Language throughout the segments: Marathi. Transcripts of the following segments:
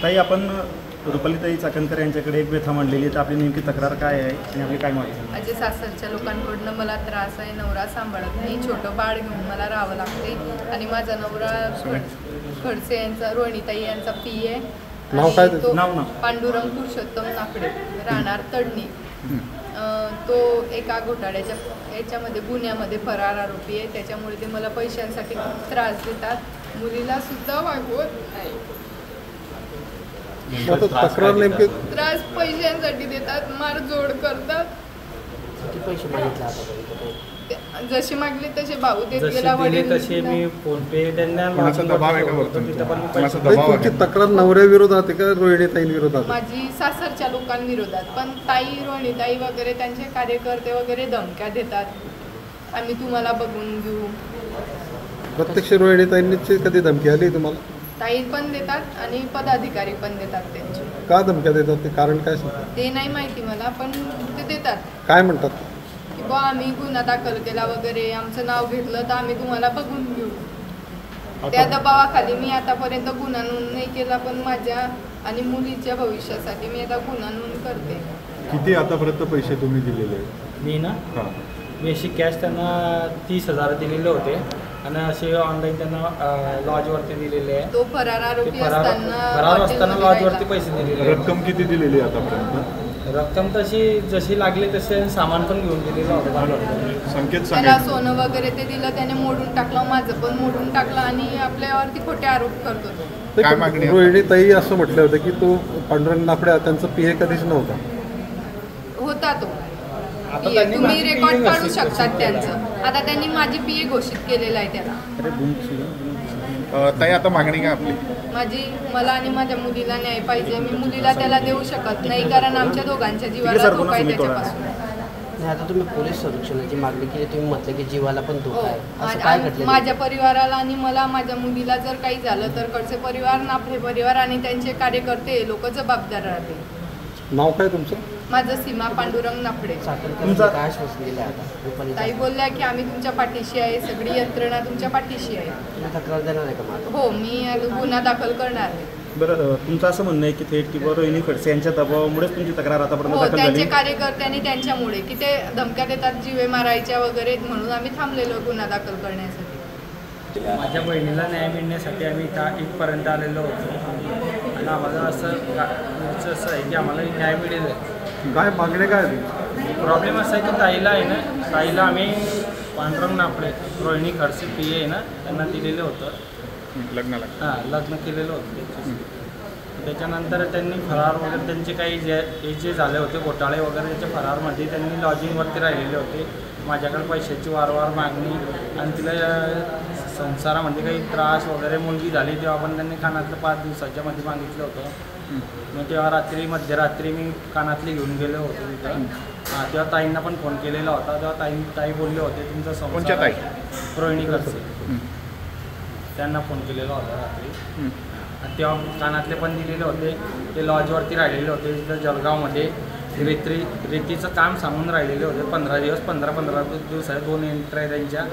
ताई, आपण रुपालीताई चाकणकर यांच्याकडे एक व्यथा मांडलेली आहे, तर आपली नेमकी तक्रार काय आहे आणि आपली काय मागणी आहे? माझे सासरच्या लोकांकडून मला त्रास आहे. नवरा सांभाळत नाही, छोटं बाळ घेऊन मला राहावं लागते आणि माझा नवरा खडसे यांचा, रोहिणीताई यांचा पी आहे. नाव काय? नाव पांडुरंग पुरुषोत्तम नाकडे, राहणार तडणी. तो एका घोटाळ्याच्या याच्यामध्ये गुन्ह्यामध्ये फरार आरोपी आहे. त्याच्यामुळे ते मला पैशांसाठी खूप त्रास देतात. मुलीला सुद्धा वागवत नाही. तक्रार नेमकी त्रास पैशांसाठी देतात, मारझोड करतात. पैसे मागितले जसे मागले तसे भाऊ देत जसे गेला. दिले तसे मी फोन पे त्यांना तुमची तक्रार नवऱ्याविरोधात आहे का रोहिणीताईंविरोधात? माझी सासरच्या लोकांविरोधात. पण ताई, रोहिणीताई वगैरे त्यांचे कार्यकर्ते वगैरे धमक्या देतात, आम्ही तुम्हाला बघून घेऊ. प्रत्यक्ष रोहिणीताईंची कधी धमकी आली तुम्हाला? ताई पण देतात आणि पदाधिकारी पण देतात. त्यांचे का धमक्या देतात ते कारण काय सांगतात? ते नाही माहिती मला, पण ते देतात. काय म्हणतात? की बा आम्ही गुन्हा दाखल केला वगैरे, आमचं नाव घेतलं तर आम्ही तुम्हाला बघून घेऊ. त्या दबावाखाली मी आतापर्यंत गुन्हा नोंद नाही केला, पण माझ्या आणि मुलीच्या भविष्यासाठी मी आता गुन्हा नोंद करते. किती आतापर्यंत पैसे तुम्ही दिलेले? मी ना मी अशी कॅश त्यांना 30,000 दिलेले होते आणि असे ऑनलाईन त्यांना लॉजवरती दिलेले आहे. तो फरार आरोपी फरार असताना लॉजवरती पैसे दिलेले. रक्कम किती दिलेली आतापर्यंत? रक्कम तशी जशी लागली तसे सामान पण घेऊन दिलेलं होतं. संकेत त्याला सोनं वगैरे ते दिलं, त्याने मोडून टाकलं, माझं पण मोडून टाकलं आणि आपल्यावरती खोटे आरोप करतो. काय मागणी? रोहिणीताई असं म्हटलं होतं की तो पांडुरंग नाफडे त्यांचा पीए कधीच नव्हता. होता तो पीए. तुम्ही रेकॉर्ड काढू शकतात त्यांचं. आता त्यांनी माझी पीए घोषित केलेलं आहे त्याला. ताई, आता मागणी काय आपली? मला आणि माझ्या मुलीला न्याय पाहिजे. मी मुलीला त्याला देऊ शकत नाही, कारण आमच्या दोघांच्या जीवाला धोका आहे त्याच्यापासून. आता तुम्ही पोलीस संरक्षणाची मागणी केली, तुम्ही म्हटलं की जीवाला पण धोका आहे. असं काय घडलं? माझ्या परिवाराला आणि मला, माझ्या मुलीला जर काही झालं तर कडचे परिवार, नाफडे परिवार आणि त्यांचे कार्यकर्ते लोक जबाबदार राहतील. नाव काय तुमचं? माझं सीमा पांडुरंग नाफडे. काय आश्वासन दिलं आता? ताई बोलल्या की आम्ही तुमच्या पाठीशी आहे, सगळी यंत्रणा तुमच्या पाठीशी आहे. तुम्ही तक्रार देणार आहे का माझं? हो, मी गुन्हा दाखल करणार आहे. बरं, तुमचं असं म्हणणं आहे की थेट किंवा रोहिणी खडसे यांच्या दबावामुळेच तुमची तक्रार आतापर्यंत हो, दाखल झाली? त्यांचे कार्यकर्ते आणि त्यांच्यामुळे की ते धमक्या देतात जीवे मारायच्या वगैरे, म्हणून आम्ही थांबलेलो गुन्हा दाखल करण्यासाठी. माझ्या बहिणीला न्याय मिळण्यासाठी आम्ही इथपर्यंत आलेलो होतो आणि आम्हाला असं आहे की आम्हाला न्याय मिळेल. काय मागणी काय? प्रॉब्लेम असा आहे की ताईला आहे ना, ताईला आम्ही पांडुरंग नाफडे, रोहिणी खडसे पी आहे ना, त्यांना दिलेलं होतं लग्नाला. लग्न केलेलं होतं. त्याच्यानंतर त्यांनी फरार वगैरे त्यांचे काही जे झाले होते घोटाळे वगैरे, त्याच्या फरारमध्ये त्यांनी लॉजिंगवरती राहिलेले होते. माझ्याकडे पैशाची वारंवार मागणी आणि तिला संसारामध्ये काही त्रास वगैरे, मुलगी झाली तेव्हा पण त्यांनी कानातलं 5 दिवसाच्या मध्ये मागितलं होतं. मग तेव्हा मध्यरात्री मी कानातले घेऊन गेलो होतो तिथं. तेव्हा ताईंना पण फोन केलेला होता. तेव्हा ताई बोलले होते तुमचा संसार, रोहिणी खडसे, त्यांना फोन केलेला होता रात्री. तेव्हा कानातले पण दिलेले होते. ते लॉजवरती राहिलेले होते तिथं जळगावमध्ये. रेतीचं काम सांगून राहिलेले होते. 15 दिवस आहे. 2 एंट्री आहे त्यांच्या.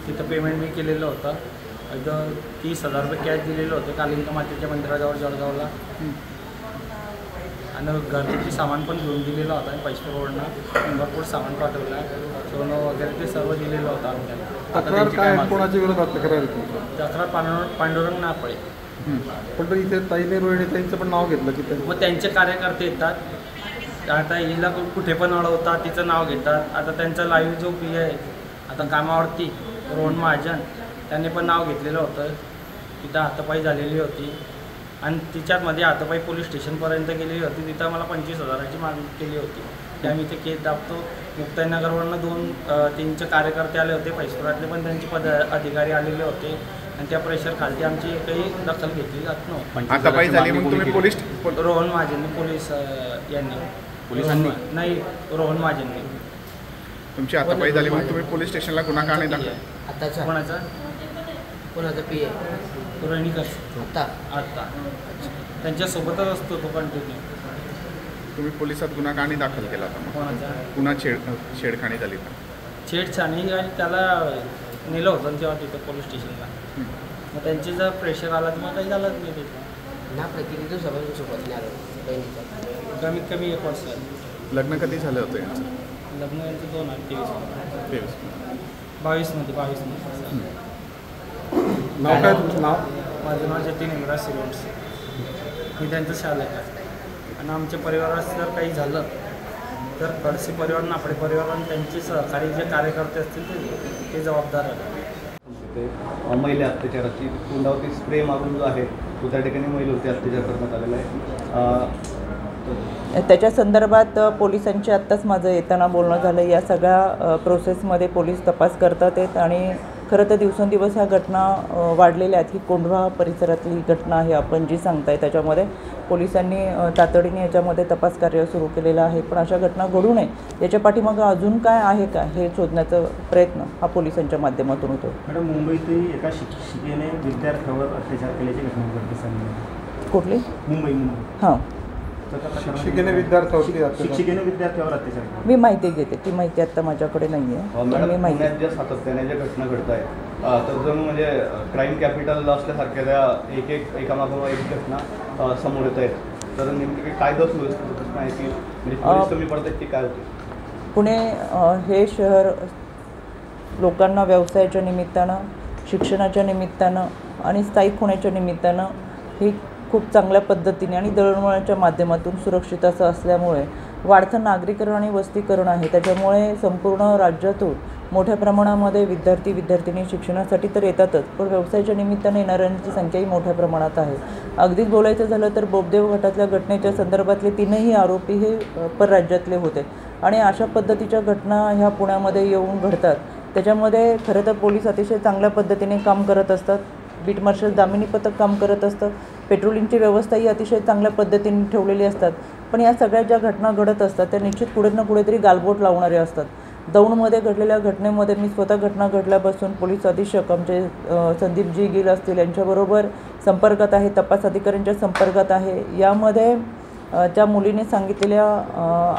तिथं पेमेंट मी केलेलं होतं. इथं 30,000 रुपये कॅश दिलेले होते कालिंका मातेच्या मंदिराजवळ जळगावला. आणि घरगुती सामान पण घेऊन दिलेलं होतं. आणि पैसे रोडनं भरपूर सामान पाठवलं आहे. सोनं वगैरे ते सर्व दिलेलं होतं आमच्या. तक्रार काय? कोणाच्या विरोधात तक्रार? तक्रार पांडुरंग नाफडे. पण इथे ताईने रोहिणीताईंचं पण नाव घेतलं की मग त्यांचे कार्यकर्ते येतात. आता हिला कुठे पण अडवतात, तिचं नाव घेतात. आता त्यांचा लाईव्ह जो पी आहे आता कामावरती, रोहन महाजन, त्यांनी पण नाव घेतलेलं होतं. तिथं हातापाई झालेली होती आणि तिच्यामध्ये हातापाई पोलीस स्टेशनपर्यंत गेलेली होती. तिथं मला 25,000ची मागणी केली होती. त्यामुळे ते केस दाबतो. मुक्ताईनगरवरनं 2-3चे कार्यकर्ते आले होते. पैसपुरातले पण त्यांचे अधिकारी आलेले होते आणि त्या प्रेशर खालती आमची काही दखल घेतली जात नव्हती. हातापाई झाली मग तुम्ही पोलीस? रोहन महाजनने, पोलिसांनी नाही, रोहन महाजनने. तुमची हातापाई झाली मग तुम्ही पोलीस स्टेशनला गुन्हा का नाही दाखल? आताचा कोणाचा पी आहे? रोहिणी खडसे. आता त्यांच्यासोबतच असतो तो कंटिन्यू. तुम्ही पोलिसात गुन्हा का नाही दाखल केला होता? कोणाचा? पुन्हा छेडखाणी झाली का? छेडछाणी आणि त्याला नेलं होतं तेव्हा तिथं पोलीस स्टेशनला. मग त्यांचे जर प्रेशर आला तर मग काही झालंच नाही तिथं. नाफडे किती दिवसापासून सोबत नाही आलो बहिणीच्या. कमीत कमी 1 वर्ष झालं. लग्न कधी झालं होतं यांचं? लग्न यांचं 2023 तेवीस. 22 मध्ये. नाव काय तुमचं नाव? माझं नाव जतीन इम्राज सिरोड्स. मी त्यांचं शाल आहे. आणि आमच्या परिवारात जर काही झालं तर खडसे परिवार, नाफडे परिवार आणि त्यांचे सहकारी जे कार्यकर्ते असतील ते जबाबदार आहेत. महिला अत्याचाराची तोंडावरती स्प्रे मारून जो आहे तो त्या ठिकाणी महिलेवरती अत्याचार करण्यात आलेला आहे. त्याच्या संदर्भात पोलिसांची आत्ताच माझं येताना बोलणं झालं. या सगळ्या प्रोसेसमध्ये पोलीस तपास करतात आहेत आणि खरं तर दिवसेंदिवस ह्या घटना वाढलेल्या आहेत. ही कोंढवा परिसरातली ही घटना आहे आपण जी सांगताय, त्याच्यामध्ये पोलिसांनी तातडीने याच्यामध्ये तपास कार्य सुरू केलेलं आहे. पण अशा घटना घडू नये याच्या पाठीमागं अजून काय आहे का हे शोधण्याचा प्रयत्न हा पोलिसांच्या माध्यमातून होतो. मॅडम, मुंबईतही एका शिक्षिकेने विद्यार्थ्यावर अत्याचार केल्याची घटना उघडकीस आली. कुठली? मुंबई. हां, शिक्षिकेने विद्यार्थ्यावर अत्याचार. मी माहिती घेते. ती माहिती आत्ता माझ्याकडे नाही आहे. मी मॅडम, माहिती पुण्यात ज्या सातत्याने ज्या घटना घडत आहेत तर जणू म्हणजे क्राईम कॅपिटल असल्यासारख्या त्या एकामागोमाग एक घटना समोर येत आहेत. तर नेमकी कायदा सुव्यवस्थेचा प्रश्न आहे की म्हणजे पोलीस कमी पडतात की काय होते? पुणे हे शहर लोकांना व्यवसायाच्या निमित्तानं, शिक्षणाच्या निमित्तानं आणि स्थायिक होण्याच्या निमित्तानं ही खूप चांगल्या पद्धतीने आणि दळणवळणाच्या माध्यमातून सुरक्षित असं असल्यामुळे वाढतं नागरीकरण आणि वस्तीकरण आहे. त्याच्यामुळे संपूर्ण राज्यातून मोठ्या प्रमाणामध्ये विद्यार्थिनी शिक्षणासाठी तर येतातच, पण व्यवसायाच्या निमित्ताने येणाऱ्यांची संख्याही मोठ्या प्रमाणात आहे. अगदीच बोलायचं झालं तर बोपदेव घाटातल्या घटनेच्या संदर्भातले 3ही आरोपी हे परराज्यातले होते आणि अशा पद्धतीच्या घटना ह्या पुण्यामध्ये येऊन घडतात. त्याच्यामध्ये खरं तर पोलीस अतिशय चांगल्या पद्धतीने काम करत असतात. बीट मार्शल दामिनी पथक काम करत असतं. पेट्रोलिंगची व्यवस्थाही अतिशय चांगल्या पद्धतीने ठेवलेली असतात. पण या सगळ्या ज्या घटना घडत असतात त्या निश्चित कुठे ना कुठेतरी गालबोट लावणारे असतात. दौंडमध्ये घडलेल्या घटनेमध्ये मी स्वतः घटना घडल्यापासून पोलीस अधीक्षक आमचे संदीपजी गिल असतील यांच्याबरोबर संपर्कात आहे, तपास अधिकाऱ्यांच्या संपर्कात आहे. यामध्ये त्या मुलीने सांगितलेल्या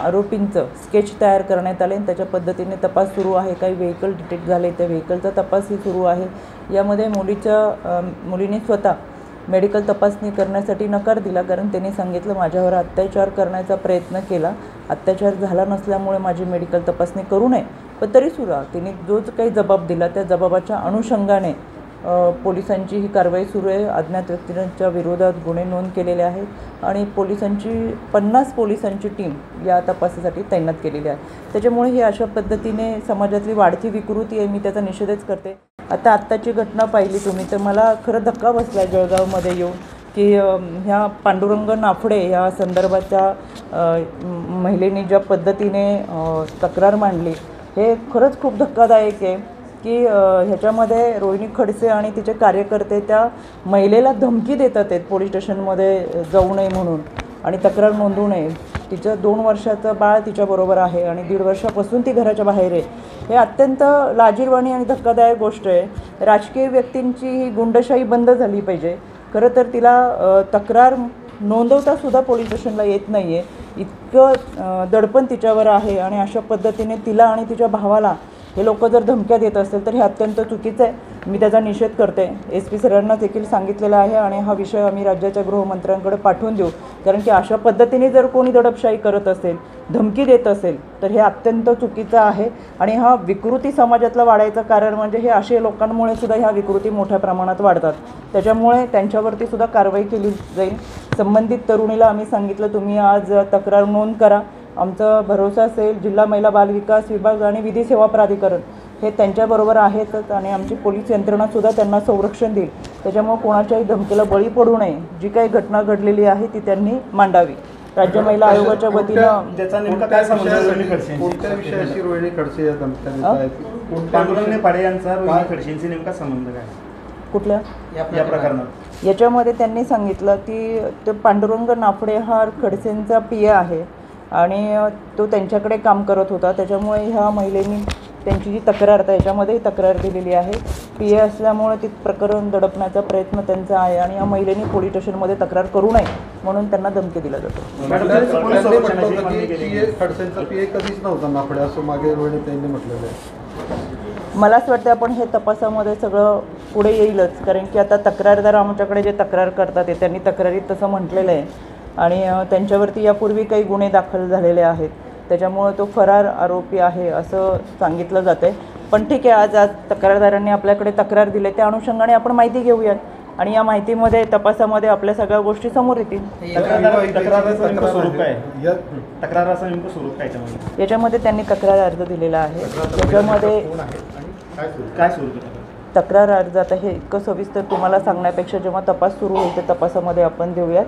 आरोपींचं स्केच तयार करण्यात आले आणि त्याच्या पद्धतीने तपास सुरू आहे. काही व्हेकल डिटेक्ट झाले, त्या व्हेकलचा तपासही सुरू आहे. यामध्ये मुलीने स्वतः मेडिकल तपासणी करण्यासाठी नकार दिला, कारण त्यांनी सांगितलं माझ्यावर अत्याचार करण्याचा प्रयत्न केला, अत्याचार झाला नसल्यामुळे माझी मेडिकल तपासणी करू नये. पण तरीसुद्धा तिने जो काही जबाब दिला त्या जबाबाच्या अनुषंगाने पोलिसांची ही कारवाई सुरू आहे. अज्ञात व्यक्तींच्या विरोधात गुन्हे नोंद केलेले आहेत आणि 50 पोलिसांची टीम या तपासासाठी तैनात केलेली आहे. त्याच्यामुळे ही अशा पद्धतीने समाजातली वाढती विकृती आहे, मी त्याचा निषेधच करते. आत्ताची घटना पाहिली तुम्ही तर मला खरं धक्का बसला जळगावमध्ये येऊन की ह्या पांडुरंग नाफडे ह्या संदर्भाच्या महिलेने ज्या पद्धतीने तक्रार मांडली हे खरंच खूप धक्कादायक आहे की ह्याच्यामध्ये रोहिणी खडसे आणि तिचे कार्यकर्ते त्या महिलेला धमकी देतात आहेत पोलीस स्टेशनमध्ये जाऊ नये म्हणून आणि तक्रार नोंदवू नये. तिचं 2 वर्षाचं बाळ तिच्याबरोबर आहे आणि 1.5 वर्षापासून ती घराच्या बाहेर आहे. हे अत्यंत लाजिरवाणी आणि धक्कादायक गोष्ट आहे. राजकीय व्यक्तींची ही गुंडशाही बंद झाली पाहिजे. खरं तर तिला तक्रार नोंदवतासुद्धा पोलीस स्टेशनला येत नाही आहे, इतकं दडपण तिच्यावर आहे. आणि अशा पद्धतीने तिला आणि तिच्या भावाला हे लोक जर धमक्या देत असेल तर हे अत्यंत चुकीचं आहे. मी त्याचा निषेध करते. SP सरांना देखील सांगितलेलं आहे आणि हा विषय आम्ही राज्याच्या गृहमंत्र्यांकडे पाठवून देऊ, कारण की अशा पद्धतीने जर कोणी दडपशाही करत असेल, धमकी देत असेल तर हे अत्यंत चुकीचं आहे. आणि हा विकृती समाजातला वाढायचं कारण म्हणजे हे असे लोकांमुळे सुद्धा ह्या विकृती मोठ्या प्रमाणात वाढतात. त्याच्यामुळे त्यांच्यावरती सुद्धा कारवाई केली जाईल. संबंधित तरुणीला आम्ही सांगितलं तुम्ही आज तक्रार नोंद करा. आमचा भरोसा असेल जिल्हा महिला बाल विकास विभाग आणि विधी सेवा प्राधिकरण हे त्यांच्याबरोबर आहेतच आणि आमची पोलीस यंत्रणासुद्धा त्यांना संरक्षण देईल. त्याच्यामुळे कोणाच्याही धमकीला बळी पडू नये. जी काही घटना घडलेली आहे ती त्यांनी मांडावी. राज्य महिला आयोगाच्या वतीनं त्याचा नेमका काय संबंध रोहिणी खडसे कोणत्या विषयाशी रोहिणी खडसे या धमक्या पांडुरंग पाडे यांचा रोहिणी खडसेंशी नेमका संबंध काय कुठल्या या प्रकरणात? याच्यामध्ये त्यांनी सांगितलं की ते पांडुरंग नाफडे हा खडसेंचा PA आहे आणि तो त्यांच्याकडे काम करत होता. त्याच्यामुळे ह्या महिलेनी त्यांची जी तक्रार त्याच्यामध्ये तक्रार दिलेली आहे. PA असल्यामुळे ते प्रकरण दडपण्याचा प्रयत्न त्यांचा आहे आणि या महिलेनी पोलीस स्टेशनमध्ये तक्रार करू नये म्हणून त्यांना धमकी दिला जातो. खडसेंचा PA कधीच नव्हता नाफडे असं मागे रोहिणी त्यांनी म्हटलेलं आहे. मला असं वाटतं आपण हे तपासामध्ये सगळं पुढे येईलच, कारण की आता तक्रारदार आमच्याकडे जे तक्रार करतात ते त्यांनी तक्रारीत तसं म्हटलेलं आहे आणि त्यांच्यावरती यापूर्वी काही गुन्हे दाखल झालेले आहेत, त्याच्यामुळं तो फरार आरोपी आहे असं सांगितलं जातं आहे. पण ठीक आहे, आज तक्रारदारांनी आपल्याकडे तक्रार दिली, त्या अनुषंगाने आपण माहिती घेऊयात आणि या माहितीमध्ये तपासामध्ये आपल्या सगळ्या गोष्टी समोर येतील. तक्राराचं नेमकं स्वरूप काय आहे? तक्राराचं नेमकं स्वरूप काय त्याच्यामध्ये? याच्यामध्ये त्यांनी तक्रार अर्ज दिलेला आहे. त्याच्यामध्ये काय स्वरूप आहे? तक्रार अर्ज आता हे इतकं सविस्तर तुम्हाला सांगण्यापेक्षा जेव्हा तपास सुरू होईल त्या तपासामध्ये आपण देऊयात.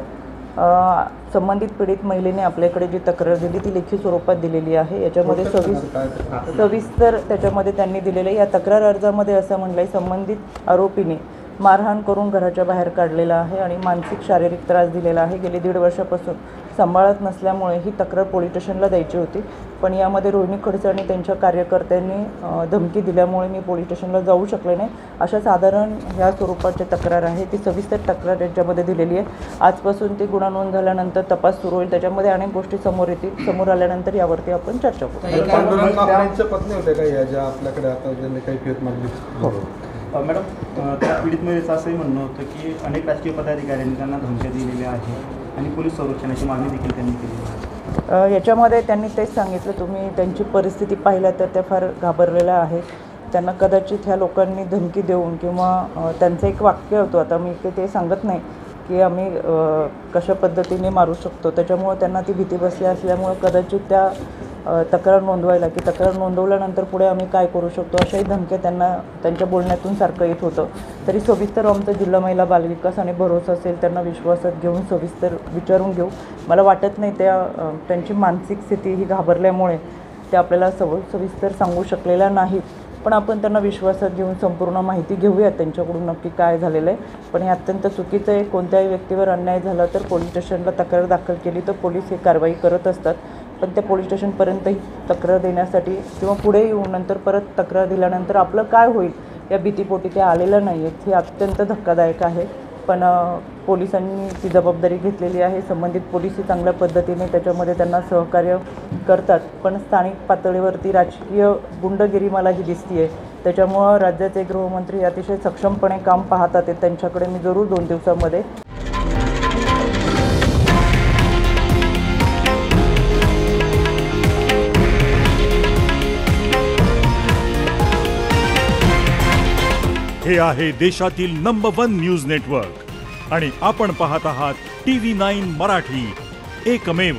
संबंधित पीडित महिलेने आपल्याकडे जी तक्रार दिली ती लेखी स्वरूपात दिलेली आहे. याच्यामध्ये सविस्तर त्याच्यामध्ये त्यांनी दिलेलं आहे. या तक्रार अर्जामध्ये असं म्हटलं आहे, संबंधित आरोपीने मारहाण करून घराच्या बाहेर काढलेला आहे आणि मानसिक शारीरिक त्रास दिलेला आहे. गेली 1.5 वर्षापासून सांभाळत नसल्यामुळे ही तक्रार पोलीस स्टेशनला द्यायची होती, पण यामध्ये रोहिणी खडसे आणि त्यांच्या कार्यकर्त्यांनी धमकी दिल्यामुळे मी पोलीस स्टेशनला जाऊ शकले नाही. अशा साधारण ह्या स्वरूपाची तक्रार आहे. ती सविस्तर तक्रार यांच्यामध्ये दिलेली आहे. आजपासून ती गुन्हा नोंद झाल्यानंतर तपास सुरू होईल, त्याच्यामध्ये अनेक गोष्टी समोर येतील. समोर आल्यानंतर यावरती आपण चर्चा करू. पांडुरंग नाफडेंच्या पत्नी होत्या का या ज्या आपल्याकडे आता ज्यांनी काही फिरत मागली? मॅडम, त्या पीडित महिलेचं असंही म्हणणं होतं की अनेक राजकीय पदाधिकाऱ्यांनी त्यांना धमक्या दिलेल्या आहेत आणि पोलीस संरक्षणाची मागणी देखील त्यांनी केली आहे. याच्यामध्ये त्यांनी तेच सांगितलं, तुम्ही त्यांची परिस्थिती पाहिल्या तर त्या फार घाबरलेल्या आहेत. त्यांना कदाचित ह्या लोकांनी धमकी देऊन किंवा त्यांचं एक वाक्य होतं, आता मी ते सांगत नाही की आम्ही कशा पद्धतीने मारू शकतो, त्याच्यामुळं त्यांना ती भीती बसली असल्यामुळं कदाचित त्या तक्रार नोंदवायला की तक्रार नोंदवल्यानंतर पुढे आम्ही काय करू शकतो अशाही धमक्या त्यांना त्यांच्या बोलण्यातून सारखं येत होतं. तरी सविस्तर आमचं जिल्हा महिला बालविकास आणि भरोसा असेल त्यांना विश्वासात घेऊन सविस्तर विचारून घेऊ. मला वाटत नाही त्यांची मानसिक स्थिती ही घाबरल्यामुळे ते आपल्याला सविस्तर सांगू शकलेल्या नाहीत, पण आपण त्यांना विश्वासात घेऊन संपूर्ण माहिती घेऊयात त्यांच्याकडून नक्की काय झालेलं आहे. पण हे अत्यंत चुकीचं आहे. कोणत्याही व्यक्तीवर अन्याय झाला तर पोलीस स्टेशनला तक्रार दाखल केली तर पोलीस ही कारवाई करत असतात, पण त्या पोलीस स्टेशनपर्यंतही तक्रार देण्यासाठी किंवा पुढे येऊन नंतर परत तक्रार दिल्यानंतर आपलं काय होईल या भीतीपोटी ते आलेलं नाही आहेत. हे अत्यंत धक्कादायक आहे. पण पोलिसांनी ती जबाबदारी घेतलेली आहे. संबंधित पोलिसही चांगल्या पद्धतीने त्याच्यामध्ये त्यांना सहकार्य करतात, पण स्थानिक पातळीवरती राजकीय गुंडगिरी मला ही दिसती आहे. त्याच्यामुळं राज्याचे गृहमंत्री अतिशय सक्षमपणे काम पाहतात. त्यांच्याकडे मी जरूर 2 दिवसामध्ये हे आहे देशातील नंबर 1 न्यूज नेटवर्क आणि आपण पाहत आहात TV9 मराठी, एकमेव.